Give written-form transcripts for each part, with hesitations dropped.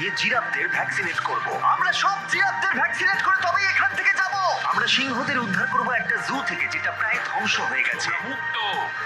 দিয়ে জিরাফদের ভ্যাকসিনেট করব। আমরা সব জিরাফদের ভ্যাকসিনেট করে তবেই এখান থেকে যাব। আমরা সিংহদের উদ্ধার করব একটা জু থেকে যেটা প্রায় ধ্বংস হয়ে গেছে। মুক্ত।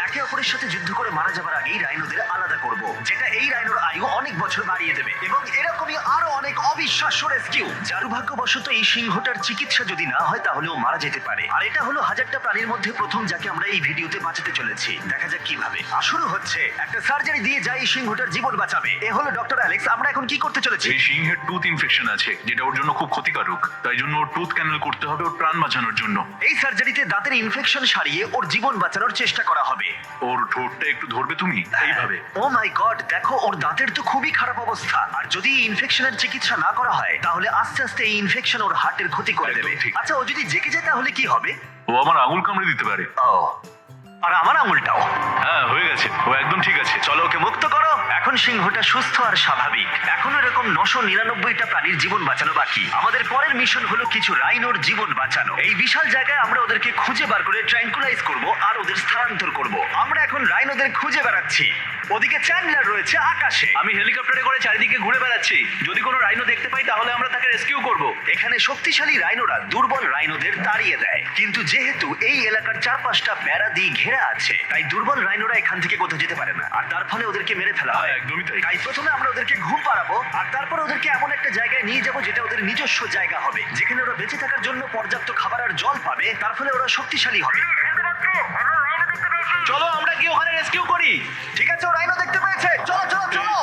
একে অপরের সাথে যুদ্ধ করে মারা যাবার আগেই রাইনোদের আলাদা করব, যেটা এই রাইনোর আয়ু অনেক বছর বাড়িয়ে দেবে। এবং এরকমই আরো অনেক অবিশ্বাস্য রেস্কিউ। দুর্ভাগ্যবশত এই সিংহটার চিকিৎসা যদি না হয় তাহলে ও মারা যেতে পারে। আর এটা হলো হাজারটা প্রাণীর মধ্যে প্রথম যাকে আমরা এই ভিডিওতে বাঁচাতে চলেছি। দেখা যাক কিভাবে। শুরু হচ্ছে একটা সার্জারি দিয়ে যাই এই সিংহটার জীবন বাঁচাবে। এ হলো ডক্টর অ্যালেক্স। আমরা এখন কি করতে চলেছি? এই সিংহের টুথ ইনফেকশন আছে যেটা ওর জন্য খুব ক্ষতিকারক, তাই জন্য ওর টুথ ক্যানেল করতে হবে ওর প্রাণ বাঁচানোর জন্য। এই সার্জারিতে দাঁতের ইনফেকশন সারিয়ে ওর জীবন বাঁচানোর চেষ্টা করা হবে। ওর ঠোঁটটা একটু ধরবে তুমি এইভাবে। ও মাই গড, দেখো ওর দাঁতের তো খুবই খারাপ অবস্থা। আর যদি এই ইনফেকশনের চিকিৎসা না করা হয় তাহলে আস্তে আস্তে এই ইনফেকশন ওর হার্টের ক্ষতি করে একদম দেবে। ঠিক। আচ্ছা, ও যদি জেগে যায় তাহলে কি হবে? ও আমার আঙুল কামড়ে দিতে পারে। ও, আর আমার আঙুলটাও। হ্যাঁ, হয়ে গেছে, ও একদম ঠিক আছে। চলো ওকে মুক্ত করো। এখন সিংহটা সুস্থ আর স্বাভাবিক। এখন এরকম 999টা প্রাণীর জীবন বাঁচানো বাকি। আমাদের পরের মিশন হলো কিছু রাইনোর জীবন বাঁচানো। এই বিশাল জায়গায় আমরা ওদেরকে খুঁজে বার করে ট্র্যাঙ্কুলাইজ করব আর ওদের স্থানান্তর করব। আমরা এখন রাইনোদের খুঁজে বেড়াচ্ছি। ওদিকে চ্যান্ডলার রয়েছে আকাশে। আমি হেলিকপ্টারে করে চারিদিকে ঘুরে বেড়াচ্ছি। যদি কোনো রাইনো দেখতে পাই তাহলে আমরা তাকে রেস্কিউ করব। এখানে শক্তিশালী রাইনোরা দুর্বল রাইনোদের তাড়িয়ে দেয়, কিন্তু যেহেতু এই এলাকার চারপাশটা বেড়া দিয়ে ঘেরা আছে তাই দুর্বল রাইনোরা এখান থেকে কোথাও যেতে পারে না, আর তার ফলে ওদেরকে মেরে ফেলা হয়। একদমই তাই। তাই প্রথমে আমরা ওদেরকে ঘুম পাড়াবো আর তারপর ওদেরকে এমন একটা জায়গায় নিয়ে যাবো যেটা ওদের নিজস্ব জায়গা হবে, যেখানে ওরা বেঁচে থাকার জন্য পর্যাপ্ত খাবার আর জল পাবে। তার ফলে ওরা শক্তিশালী হবে। চলো আমরা কি ওখানে রেস্কিউ করি? ঠিক আছে, ও রাইনো দেখতে পেয়েছে। চলো চলো চলো।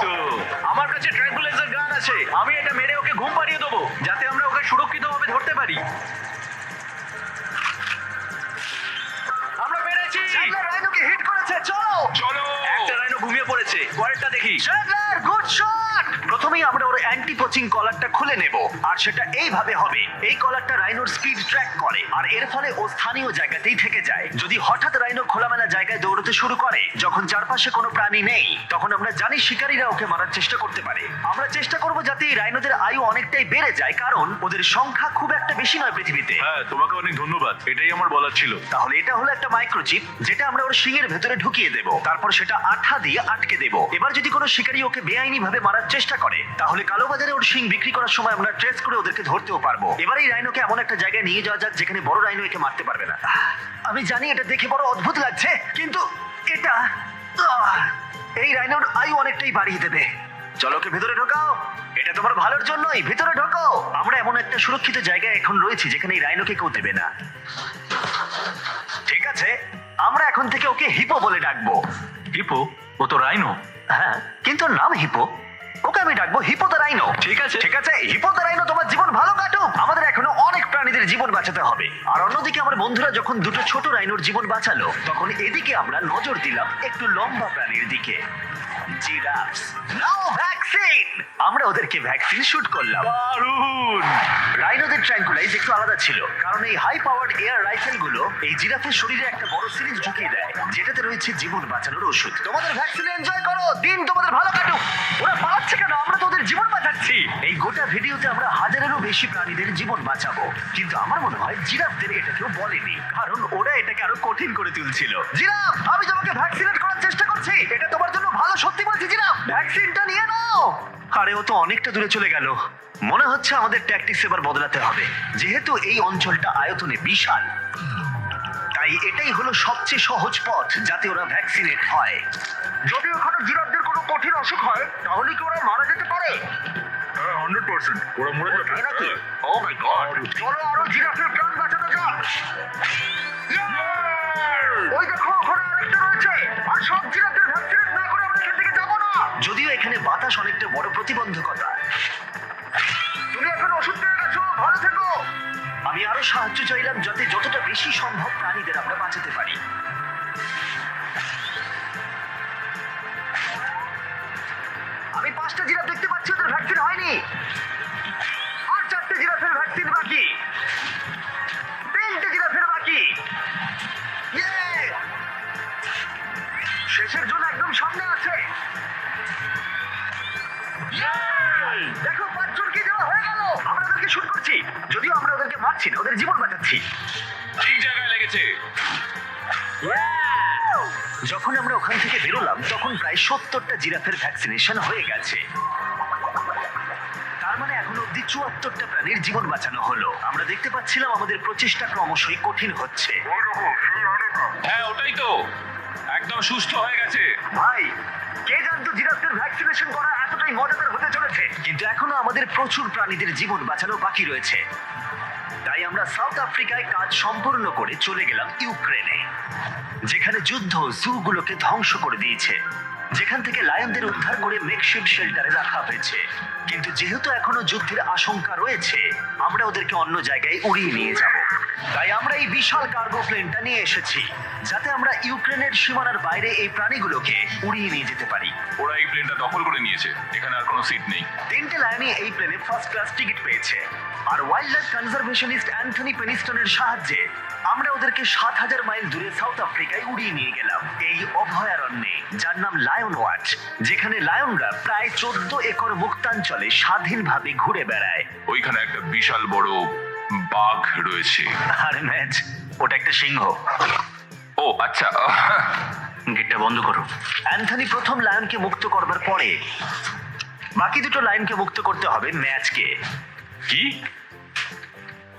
আমার কাছে ট্র্যাঙ্কুলাইজার গান আছে, আমি এটা মেরে ওকে ঘুম পাড়িয়ে দেবো যাতে আমরা ওকে সুরক্ষিতভাবে ধরতে পারি। আমরা পেরেছি। চ্যান্ডলার রাইনোকে হিট করেছে। চলো চলো। একটা রাইনো ঘুমিয়ে পড়েছে, পরেরটা দেখি। Chandler, good shot. প্রথমেই আমরা ওর অ্যান্টি পোচিং কলারটা খুলে নেব, আর সেটা এইভাবে হবে। এই কলারটা রাইনোর স্পিড ট্র্যাক করে, আর এর ফলে ও স্থানীয় জায়গাতেই থেকে যায়। যদি হঠাৎ রাইনো খোলামেলা জায়গায় দৌড়তে শুরু করে যখন চারপাশে কোনো প্রাণী নেই, তখন আমরা জানি শিকারীরা ওকে মারার চেষ্টা করতে পারে। আমরা চেষ্টা করব যাতে এই রাইনোদের আয়ু অনেকটাই বেড়ে যায়, কারণ ওদের সংখ্যা খুব একটা বেশি নয় পৃথিবীতে। হ্যাঁ, তোমাকে অনেক ধন্যবাদ, এটাই আমার বলার ছিল। তাহলে এটা হলো একটা মাইক্রোচিপ যেটা আমরা ওর শিংয়ের ভেতরে ঢুকিয়ে দেব, তারপর সেটা আঠা দিয়ে আটকে দেব। এবার যদি কোনো শিকারী ওকে বেআইনি ভাবে মারার চেষ্টা করে তাহলে কালোবাজারে ওর শিং বিক্রি করার সময় আমরা ট্রেস করে ওদেরকে ধরতেও পারবো। এবার এই রাইনোকে এমন একটা জায়গায় নিয়ে যাওয়া যাক যেখানে বড় রাইনো একে মারতে পারবে না। আমি জানি এটা দেখে বড় অদ্ভুত লাগছে, কিন্তু এটা এই রাইনোর আয়ু অনেকটাই বাড়িয়ে দেবে। চলো ওকে ভেতরে ঢোকাও, এটা তোমার ভালোর জন্যই। ভেতরে ঢোকাও। আমরা এমন একটা সুরক্ষিত জায়গায় এখন রয়েছি যেখানে এই রাইনোকে কেউ দেবে না। ঠিক আছে, আমরা এখন থেকে ওকে হিপো বলে ডাকবো। হিপো? ও তো রাইনো। হ্যাঁ, কিন্তু ওর নাম হিপো। ওকে আমি ডাকবো হিপো দ্য রাইনো। ঠিক আছে। ঠিক আছে, হিপো দ্য রাইনো, তোমার জীবন ভালো কাটুক। আমাদের এখনো অনেক প্রাণীদের জীবন বাঁচাতে হবে। আর অন্যদিকে আমার বন্ধুরা যখন দুটো ছোট রাইনোর জীবন বাঁচালো, তখন এদিকে আমরা নজর দিলাম একটু লম্বা প্রাণীর দিকে। জিরাফস। নাও ভ্যাকসিন। আমরা ওদেরকে ভ্যাকসিন শুট করলাম। দারুণ। রাইনোদের ট্র্যাঙ্কুলাইজ একটু আলাদা ছিল, কারণ এই হাই পাওয়ার্ড এয়ার রাইফেল গুলো এই জিরাফের শরীরে একটা বড় সিরিঞ্জ ঢুকিয়ে দেয় যেটাতে রয়েছে জীবন বাঁচানোর ওষুধ। তোমাদের ভ্যাকসিন এনজয় করো, দিন তোমাদের ভালো কাটুক। ওরা পালাচ্ছে কেন? আমরা তো ওদের জীবন বাঁচাচ্ছি। এই গোটা ভিডিওতে আমরা হাজারেরও বেশি প্রাণীদের জীবন বাঁচাবো, কিন্তু আমার মনে হয় জিরাফদের এটা কেউ বলেনি, কারণ ওরা এটাকে আরো কঠিন করে তুলছিল। জিরাফ, আমি তোমাকে ভ্যাকসিনেট করার চেষ্টা করছি, এটা তোমার জন্য ভালো। সত্যি বলছি জিরাফ, ভ্যাকসিনটা নিয়ে নাও। আরে ও তো অনেকটা দূরে চলে গেল। মনে হচ্ছে আমাদের ট্যাকটিক্স এবার বদলাতে হবে, যেহেতু এই অঞ্চলটা আয়তনে বিশাল। তাই এটাই হলো সবচেয়ে সহজ পথ যাতে ওরা ভ্যাকসিনেট হয়। যদি ওখানে জিরাফদের কোনো কঠিন অসুখ হয় তাহলে কি ওরা মারা যেতে পারে? 100% ওরা মরে যাবে। তাই নাকি? ও মাই গড, চলো আরো জিরাফের প্রাণ বাঁচানো যাক। ওই দেখো, ওখানে আরেকটা রয়েছে। আর সব জিরাফদের ভ্যাকসিনেট না করে আমরা এখান থেকে যাবো না। যদিও এখানে বাতাস অনেকটা বড় প্রতিবন্ধকতা। তুমি এখন ওষুধ পেয়ে গেছো, ভালো থেকো। আমি আরো সাহায্য চাইলাম যাতে যতটা বেশি সম্ভব প্রাণীদের আমরা বাঁচাতে পারি। আমি 5টা জিরাফ দেখতে পাচ্ছি, ওদের ভ্যাকসিন হয়নি। আর 4টে জিরাফের ভ্যাকসিন বাকি। 3টে জিরাফের বাকি। ইয়ে! শেষের জন্য একদম সামনে আছে। ইয়ে! দেখো, 5 জনকে দেওয়া হয়ে গেল। আমরা ওদেরকে শুট করছি, যদিও আমরা ওদেরকে মারছি না, ওদের জীবন বাঁচাচ্ছি। ঠিক জায়গায় লেগেছে। যখন আমরা ওখান থেকে বেরোলাম তখন প্রায় 70টা জিরাফের ভ্যাকসিনেশন হয়ে গেছে। 74টা প্রাণীর জীবন বাঁচানো হলো। আমরা দেখতে পাচ্ছিলাম আমাদের প্রচেষ্টা ক্রমশই কঠিন হচ্ছে। হ্যাঁ ওটাই তো, একদম সুস্থ হয়ে গেছে। ভাই, কে জানতো জিরাফদের ভ্যাকসিনেশন করা এতটাই মজাদার হতে চলেছে। কিন্তু এখনো আমাদের প্রচুর প্রাণীদের জীবন বাঁচানো বাকি রয়েছে। তাই আমরা সাউথ আফ্রিকায় কাজ সম্পূর্ণ করে চলে গেলাম ইউক্রেনে, যেখানে যুদ্ধ জুগুলোকে ধ্বংস করে দিয়েছে, যেখান থেকে লায়নদের উদ্ধার করে মেকশিফট শেল্টারে রাখা হয়েছে। কিন্তু যেহেতু এখনো যুদ্ধের আশঙ্কা রয়েছে, আমরা ওদেরকে অন্য জায়গায় উড়িয়ে নিয়ে যাব। তাই আমরা এই বিশাল কার্গো প্লেনটা নিয়ে এসেছি, যাতে আমরা ইউক্রেনের সীমানার বাইরে এই প্রাণীগুলোকে উড়িয়ে নিয়ে যেতে পারি। ওরা এই প্লেনটা দখল করে নিয়েছে, এখানে আর কোনো সিট নেই। 3টে লায়নই এই প্লেনে ফার্স্ট ক্লাস টিকিট পেয়েছে। আর ওয়াইল্ড লাইফ কনজারভেশনিস্ট অ্যান্থনি পেনিস্টনের সাহায্যে আমরা ওদেরকে 7000 মাইল দূরে সাউথ আফ্রিকায় উড়িয়ে নিয়ে গেলাম, এই অভয়ারণ্যে, যার নাম লায়ন ওয়াচ, যেখানে লায়নরা প্রায় 14 একর মুক্তাঞ্চলে স্বাধীনভাবে ঘুরে বেড়ায়। ওইখানে একটা বিশাল বড় বাঘ রয়েছে। আর ম্যাচ, ওটা একটা সিংহ। ও আচ্ছা, গেটটা বন্ধ করো। অ্যান্থনি প্রথম লায়নকে মুক্ত করবার পরে বাকি দুটো লায়নকে মুক্ত করতে হবে ম্যাচকে। কি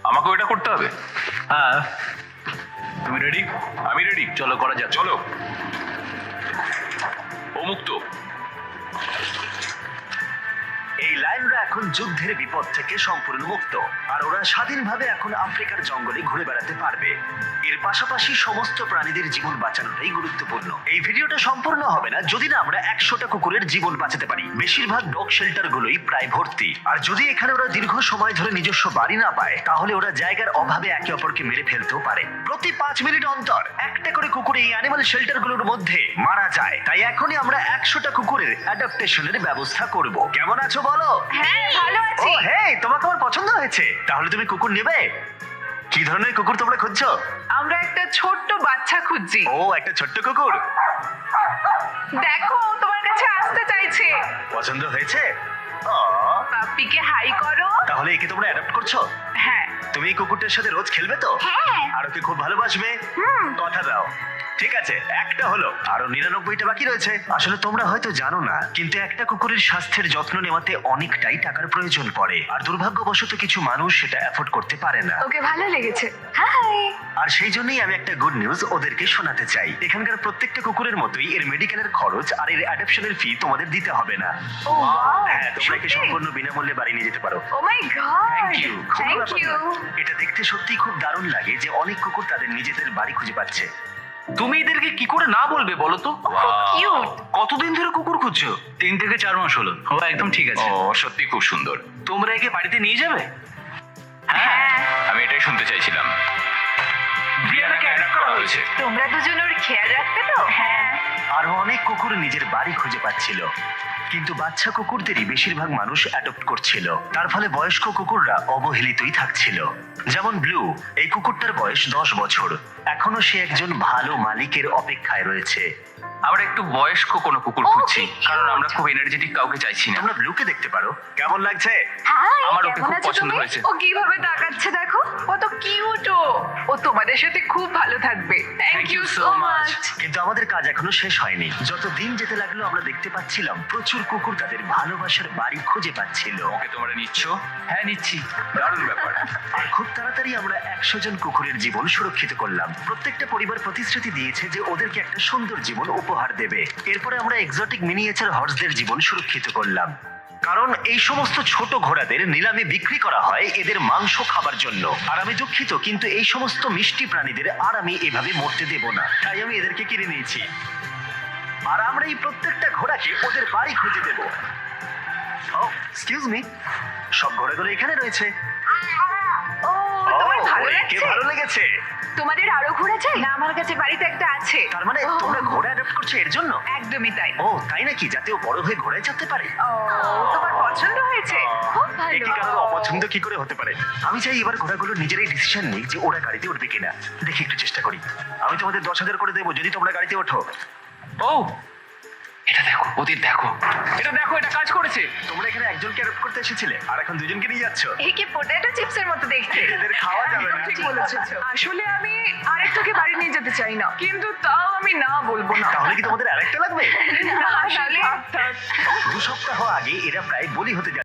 আমাকে ওটা করতে হবে? হ্যাঁ, তুমি রেডি? আমি রেডি, চলো করা যাক। চলো। ও মুক্ত। এই লায়নরা এখন যুদ্ধের বিপদ থেকে সম্পূর্ণ মুক্ত, আর ওরা স্বাধীনভাবে এখন আফ্রিকার জঙ্গলে ঘুরে বেড়াতে পারবে। এর পাশাপাশি সমস্ত প্রাণীদের জীবন বাঁচানোটাই গুরুত্বপূর্ণ। এই ভিডিওটা সম্পূর্ণ হবে না যদি না আমরা 100টা কুকুরের জীবন বাঁচাতে পারি। বেশিরভাগ ডগ শেল্টার গুলোই প্রায় ভর্তি, আর যদি এখানে ওরা দীর্ঘ সময় ধরে নিজস্ব বাড়ি না পায়, তাহলে ওরা জায়গার অভাবে একে অপরকে মেরে ফেলতেও পারে। প্রতি 5 মিনিট অন্তর একটা করে কুকুর এই অ্যানিমাল শেল্টার গুলোর মধ্যে মারা যায়। তাই এখনই আমরা 100টা কুকুরের অ্যাডাপ্টেশনের ব্যবস্থা করব। কেমন আছো বলো? হ্যাঁ, ভালো ও আছি। হেই, তোমাকে আমার পছন্দ হয়েছে। তাহলে তুমি কুকুর নেবে? কি ধরনের কুকুর তোমরা খুঁজছো? আমরা একটা ছোট্ট বাচ্চা খুঁজছি। ও, একটা ছোট্ট কুকুর। দেখো, ও তোমার কাছে আসতে চাইছে। পছন্দ হয়েছে? পাপ্পিকে হাই করো। তাহলে একে তোমরা অ্যাডাপ্ট করছো? হ্যাঁ। তুমি এই কুকুরটার সাথে রোজ খেলবে তো? হ্যাঁ। আর ওকে খুব ভালোবাসবে? কথা দাও। ঠিক আছে, একটা হলো, আরো 99টা বাকি রয়েছে। আসলে তোমরা হয়তো জানো না, কিন্তু একটা কুকুরের স্বাস্থ্যের যত্ন নেওয়াতে অনেকটাই টাকার প্রয়োজন পড়ে, আর দুর্ভাগ্যবশত কিছু মানুষ সেটা অ্যাফোর্ড করতে পারে না। ওকে ভালো লেগেছে। হাই। আর সেই জন্যই আমি একটা গুড নিউজ ওদেরকে শোনাতে চাই। এখানকার প্রত্যেকটা কুকুরের মতোই এর মেডিকেলের খরচ আর এর অ্যাডপশনের ফি তোমাদের দিতে হবে না। Oh wow. হ্যাঁ, তোমরা একে সম্পূর্ণ বিনামূল্যে বাড়ি নিয়ে যেতে পারো। Oh my god. Thank you. Thank you. এটা দেখতে সত্যিই খুব দারুণ লাগে যে অনেক কুকুর তাদের নিজেদের বাড়ি খুঁজে পাচ্ছে। তুমি এদেরকে কি করে না বলবে বলো তো? খুব কিউট। কতদিন ধরে কুকুর খুঁজছো? 3 থেকে 4 মাস হলো। ও একদম ঠিক আছে। ও সত্যি খুব সুন্দর। তোমরা একে বাড়িতে নিয়ে যাবে? হ্যাঁ। আমি এটাই শুনতে চাইছিলাম। ব্রিয়ানাকে অ্যাডাপ্ট করা হয়েছে। তোমরা দুজন ওর খেয়াল রাখবে তো? হ্যাঁ। আরো অনেক কুকুর নিজের বাড়ি খুঁজে পাচ্ছিল, কিন্তু বাচ্চা কুকুরদেরই বেশিরভাগ মানুষ অ্যাডপ্ট করছিল। তার ফলে বয়স্ক কুকুররা অবহেলিতই থাকছিল। যেমন ব্লু, এই কুকুরটার বয়স 10 বছর। এখনো সে একজন ভালো মালিকের অপেক্ষায় রয়েছে। আমরা একটু বয়স্ক কোনো কুকুর ও, খুঁজছি, কি cute! কারণ আমরা খুব এনার্জেটিক কাউকে চাইছি না। তোমরা ব্লুকে দেখতে পারো। কেমন লাগছে? হাই। আমার ওকে কেমন খুব আছো পছন্দ তুমি? হয়েছে। ও কিভাবে তাকাচ্ছে দেখো। কত কিউট ও। ও তোমাদের সাথে খুব ভালো থাকবে। Thank you so much. কিন্তু আমাদের কাজ এখনো শেষ হয়নি। যত দিন যেতে লাগলো আমরা দেখতে পাচ্ছিলাম প্রচুর কুকুর তাদের ভালোবাসার বাড়ি খুঁজে পাচ্ছিল। ওকে তোমরা নিচ্ছ? হ্যাঁ, নিচ্ছি। দারুণ ব্যাপার। আর খুব তাড়াতাড়ি আমরা 100 জন কুকুরের জীবন সুরক্ষিত করলাম। প্রত্যেকটা পরিবার প্রতিশ্রুতি দিয়েছে যে ওদেরকে একটা সুন্দর জীবন উপহার দেবে। এরপরে আমরা এক্সোটিক মিনিয়েচার হর্সদের জীবন সুরক্ষিত করলাম, কারণ এই সমস্ত ছোট ঘোড়াদের নিলামে বিক্রি করা হয় এদের মাংস খাবার জন্য। আর আমি দুঃখিত, কিন্তু এই সমস্ত মিষ্টি প্রাণীদের আর আমি এভাবে মরতে দেব না, তাই আমি এদেরকে কিনে নিয়েছি। আর আমরা এই প্রত্যেকটা ঘোড়াকে ওদের বাড়ি খুঁজে দেব। এক্সকিউজ মি, সব ঘোড়াগুলো এখানে রয়েছে। ও, তোমার ভালো একে লাগছে? ভালো লেগেছে। তোমাদের আরো ঘোড়া চাই? না, আমার কাছে বাড়িতে একটা আছে। তার মানে ও, তোমরা ঘোড়া অ্যাডপ্ট করছো এর জন্য? একদমই তাই। ও তাই নাকি? যাতে ও বড় হয়ে ঘোড়ায় চাপতে পারে। ও, তোমার পছন্দ হয়েছে? খুব ভালো। একে কারোর অপছন্দ কি করে হতে পারে? আমি চাই এবার ঘোড়াগুলো নিজেরাই ডিসিশন নিক যে ওরা গাড়িতে উঠবে কিনা। দেখি, একটু চেষ্টা করি। আমি তোমাদের 10,000 করে দেবো যদি তোমরা গাড়িতে ওঠো। ও, এটা দেখো, ওদের দেখো। এটা দেখো, এটা কাজ করেছে। তোমরা এখানে একজনকে অ্যাডপ্ট করতে এসেছিলে, আর এখন দুজনকে নিয়ে যাচ্ছ। একে পটেটো চিপসের মতো দেখতে। এদের খাওয়া যাবে না। ঠিক বলেছো। আসলে আমি আরেকটাকে বাড়ি নিয়ে যেতে চাই না, কিন্তু তাও আমি না বলবো না। তাহলে কি তোমাদের আরেকটা লাগবে? না, আসলে 2 সপ্তাহ আগে এরা প্রায় বলি হতে